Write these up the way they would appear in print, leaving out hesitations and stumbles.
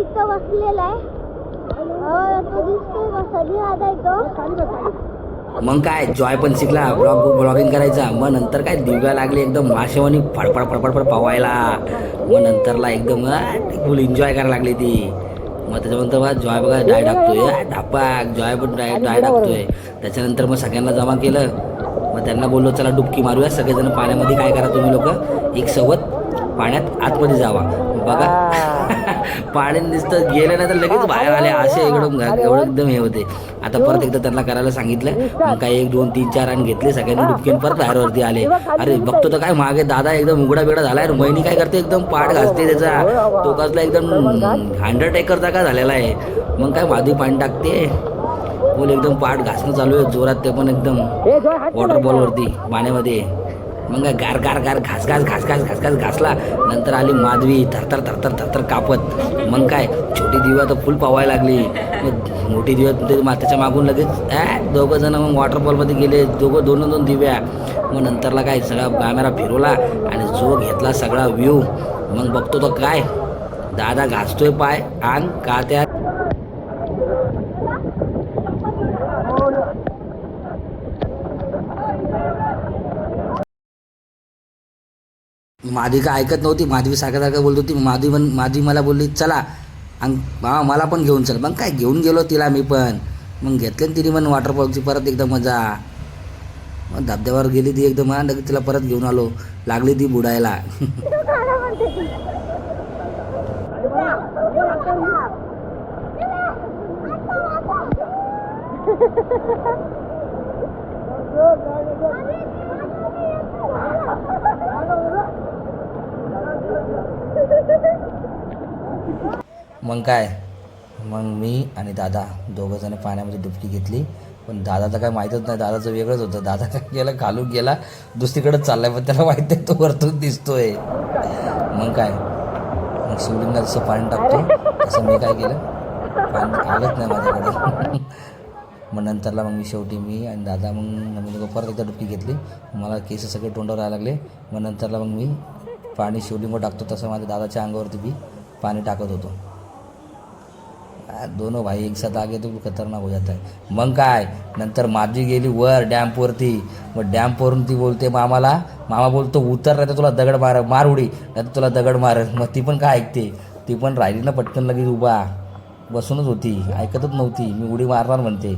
इथं बसलेला आहे. तो दिसतोय का सनी दादा इथं. मग काय जॉय पण शिकला ब्लॉगिंग करायचा. मग नंतर काय दिव्या लागली एकदम माशेवानी फडफड फडफड पवायला. मग नंतरला एकदम फुल एन्जॉय करायला लागली ती. मग त्याच्यानंतर बघा जॉय बघा डाय टाकतोय ढापाक. जॉय पण डाय टाकतोय. त्याच्यानंतर मग सगळ्यांना जमा केलं. मग त्यांना बोललो चला डुबकी मारूया सगळेजण पाण्यामध्ये. काय करा तुम्ही लोक एक सोबत पाण्यात आतमध्ये जावा. बघा पाण्यात दिसतं गेलं नाही तर लगेच बाहेर आले असे एवढं एकदम हे होते. आता परत एकदा त्यांना करायला सांगितलं. मग काय 1 2 3 4 आणि घेतले सगळ्यांनी डुबकीन परत बाहेरवरती आले. अरे बघतो तर काय मागे दादा एकदम उघडा बिघडा झालाय. वहिनी काय करते एकदम पाठ घासते त्याचा. तो कसला एकदम अंडरटेकरचा का झालेला आहे. मग काय माधी पाणी टाकते. बोल एकदम पाठ घासणं चालू आहे जोरात. ते पण एकदम वॉटरबॉलवरती पाण्यामध्ये. मग काय गार गार गार घास घासला. नंतर आली माधवी थरथर थरथर थरथर कापत. मग काय छोटी दिव्या तर फुल पावायला लागली. मग मोठी दिव्या माताच्या मागून लगेच दोघं जण मग वॉटरफॉलमध्ये गेले. दोघं 2 दिव्या. मग नंतरला काय सगळा कॅमेरा फिरवला आणि जो घेतला सगळा व्ह्यू. मग बघतो तो काय दादा घासतोय पाय आणि का त्या माधवी काय ऐकत नव्हती. माधवी सारखं बोलत होती. माधवी मला बोलली चला मामा मला पण घेऊन चल. मग काय घेऊन गेलो तिला मी पण. मग घेतलं तिने पण वॉटरफॉलची परत एकदम मजा. मग धबधब्यावर गेली ती एकदम. लगेच तिला परत घेऊन आलो. लागली ती बुडायला. मग काय मग मी आणि दादा दोघंजण पाण्यामध्ये डुबकी घेतली. पण दादाचं काय माहीतच नाही. दादाचं वेगळंच होतं. दादा काय गेला खालून गेला दुसरीकडेच चाललाय. पण त्याला माहीत आहे तो वरतून दिसतोय. मग काय मग शिवलिंगात जसं पाणी टाकतो तसं मी काय केलं पाणी आलंच नाही माझ्याकडे. मग नंतरला मग मी आणि दादा मग परत एकदा डुबकी घेतली. मला केस सगळे तोंडावर यायला लागले. मग नंतरला मग मी पाणी शिवलिंगावर टाकतो तसं माझ्या दादाच्या अंगावरती मी पाणी टाकत होतो. दोनों भाई एक साथ आगे तो खतरनाक हो जाता है. मग काय नंतर माधवी गेली वर डॅम्पवरती. मग डॅम्पवरून ती बोलते मामा बोलतो उतर नाही तर तुला दगड मार उडी नाही तर तुला दगड मार. मग ती पण काय ऐकते. ती पण राहिली ना पटकन लगेच उभा बसूनच होती. ऐकतच नव्हती. मी उडी मारणार म्हणते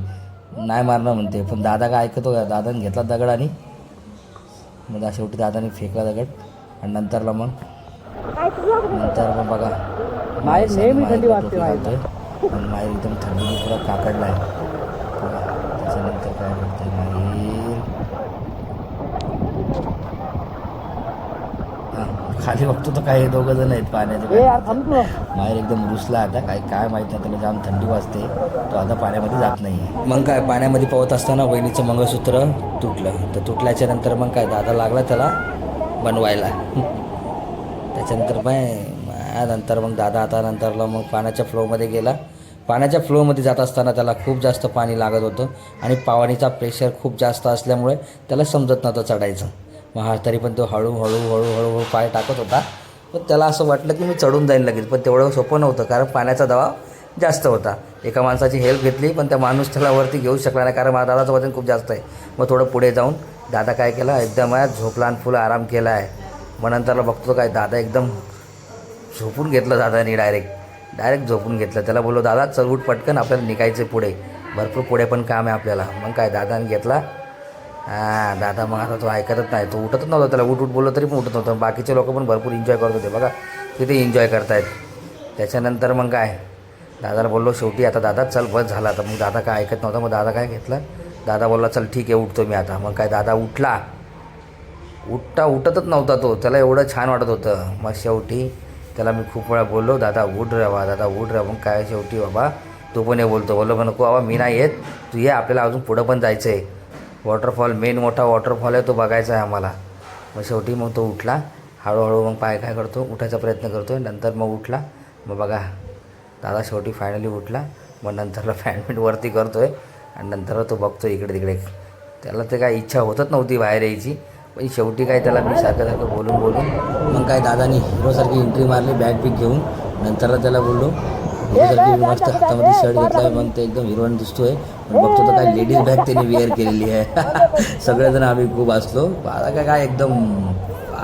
नाही मारणार म्हणते. पण दादा काय ऐकतो का. दादाने घेतला दगड आणि मग शेवटी दादाने फेकला दगड. आणि नंतर मग बघा बाहेर नेहमी थंडी वाजते. आणि माहेर एकदम थंडीने पुरा काकडला आहे. त्याच्यानंतर काय करते माहेर खाली बघतो तर काय 2 जण आहेत पाण्याचे. माहेर एकदम रुसला आता काय माहीत नाही. त्याला जाम थंडी वाजते. तो आता पाण्यामध्ये जात नाही. मग काय पाण्यामध्ये पोहत असताना वहिनीचं मंगळसूत्र तुटलं. तर तुटल्याच्या नंतर मग काय दादा लागला त्याला बनवायला. त्याच्यानंतर नंतर मग दादा आता नंतरला मग पाण्याच्या फ्लोमध्ये गेला. पाण्याच्या फ्लोमध्ये जात असताना त्याला खूप जास्त पाणी लागत होतं आणि पाणीचा प्रेशर खूप जास्त असल्यामुळे त्याला समजत नव्हतं चढायचं. मग तरी पण तो हळूहळू पाय टाकत होता. पण त्याला असं वाटलं की मी चढून जाईन लगेच. पण तेवढं सोपं नव्हतं कारण पाण्याचा दबाव जास्त होता. एका माणसाची हेल्प घेतली पण त्या माणूस त्याला वरती घेऊ शकला नाही कारण माझ्या दादाचं वजन खूप जास्त आहे. मग थोडं पुढे जाऊन दादा काय केला एकदम झोपला आणि फुल आराम केला आहे. मग नंतरला बघतो काय दादा एकदम झोपून घेतलं. दादाने डायरेक्ट झोपून घेतलं. त्याला बोललो दादा चल उठ पटकन आपल्याला निघायचं पुढे. भरपूर पुढे पण काम आहे आपल्याला. मग काय दादाने घेतला. दादा मग आता तो ऐकतच नाही. तो उठतच नव्हता. त्याला उठ बोललो तरी पण उठत नव्हतं. बाकीचे लोक पण भरपूर एन्जॉय करत होते. बघा किती एन्जॉय करतायत. त्याच्यानंतर मग काय दादाला बोललो शेवटी आता दादा चल बस झाला. तर मग दादा काय ऐकत नव्हता. मग दादा काय घेतलं. दादा बोलला चल ठीक आहे उठतो मी आता. मग काय दादा उठला. उठतच नव्हता तो. त्याला एवढं छान वाटत होतं. मग शेवटी त्याला मी खूप वेळा बोललो दादा उठ रे बा दादा उठ रे. मग काय शेवटी बाबा तू पण हे बोललो पण नको बाबा मी नाही येत तू ये. आपल्याला अजून पुढं पण जायचं आहे. वॉटरफॉल मेन मोठा वॉटरफॉल आहे तो बघायचा आहे आम्हाला. मग शेवटी मग तो उठला. हळूहळू मग पाय काय करतो उठायचा प्रयत्न करतो. नंतर मग उठला. मग बघा दादा शेवटी फायनली उठला. मग नंतरला फॅनमेंट वरती करतो आहे आणि नंतर तो बघतो इकडे तिकडे. त्याला ते काय इच्छा होतच नव्हती बाहेर यायची. पण शेवटी काय त्याला मी सारखं बोलून मग काय दादानी हिरोसारखी एंट्री मारली बॅग पिक घेऊन. नंतरला त्याला बोललो हिरोसारखी मस्त हातामध्ये शर्ट घेतला आहे, मग ते एकदम हिरोईन दिसतोय. पण बघतो तर काय लेडीज बॅग त्याने वेअर केलेली आहे. सगळेजण आम्ही खूप हसलो. आता काय एकदम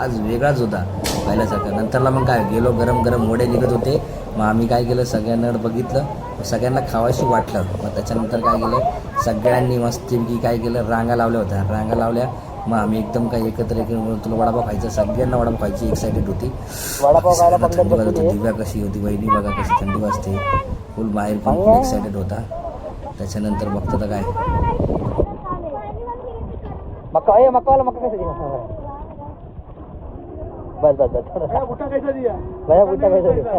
आज वेगळाच होता पहिल्यासारखा. नंतरला मग काय गेलो, गरम गरम वडे निघत होते. मग आम्ही काय केलं, सगळ्यांना बघितलं, सगळ्यांना खावाशी वाटलं. मग त्याच्यानंतर काय केलं, सगळ्यांनी मस्तपैकी काय केलं, रांगा लावल्या होत्या. रांगा लावल्या, मग आम्ही एकदम काय एकत्र तुला वडापाव खायचा, सगळ्यांना वडापाव खायची एक्सायटेड होती. सगळ्यांना थंडी वाजत होती. दिव्या कशी होती, वहिनी बघा कशी थंडी वाजते. फुल बाहेर पण खूप एक्सायटेड होता. त्याच्यानंतर बघतो तर काय मक्कावाला मक्का कैसे दिया बस बस बस भैया भुट्टा कैसे दिया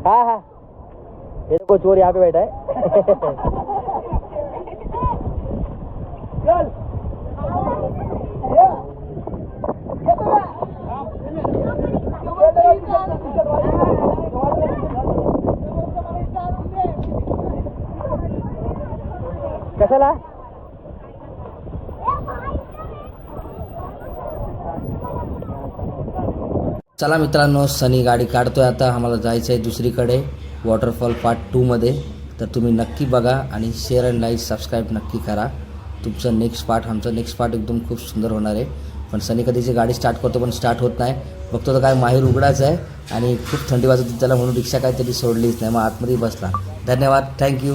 हाँ हाँ ये तो कोई चोर यहाँ पे बैठा है. कशाला चला मित्रांनो, सनी गाडी काढतोय आता. आम्हाला जायचं आहे दुसरीकडे, वॉटरफॉल पार्ट 2मध्ये. तर तुम्ही नक्की बघा आणि शेअर अँड लाईक सबस्क्राईब नक्की करा. तुमचं नेक्स्ट पार्ट, आमचं नेक्स्ट पार्ट एकदम खूप सुंदर होणार आहे. पण सनी कधीची गाडी स्टार्ट करतो पण स्टार्ट होत नाही. बघतो तर काय माहीर उघडाच आहे आणि खूप थंडी वाजत होती त्याला, म्हणून रिक्षा काय तरी सोडलीच नाही. मग आतमध्ये बसला. धन्यवाद. थँक्यू.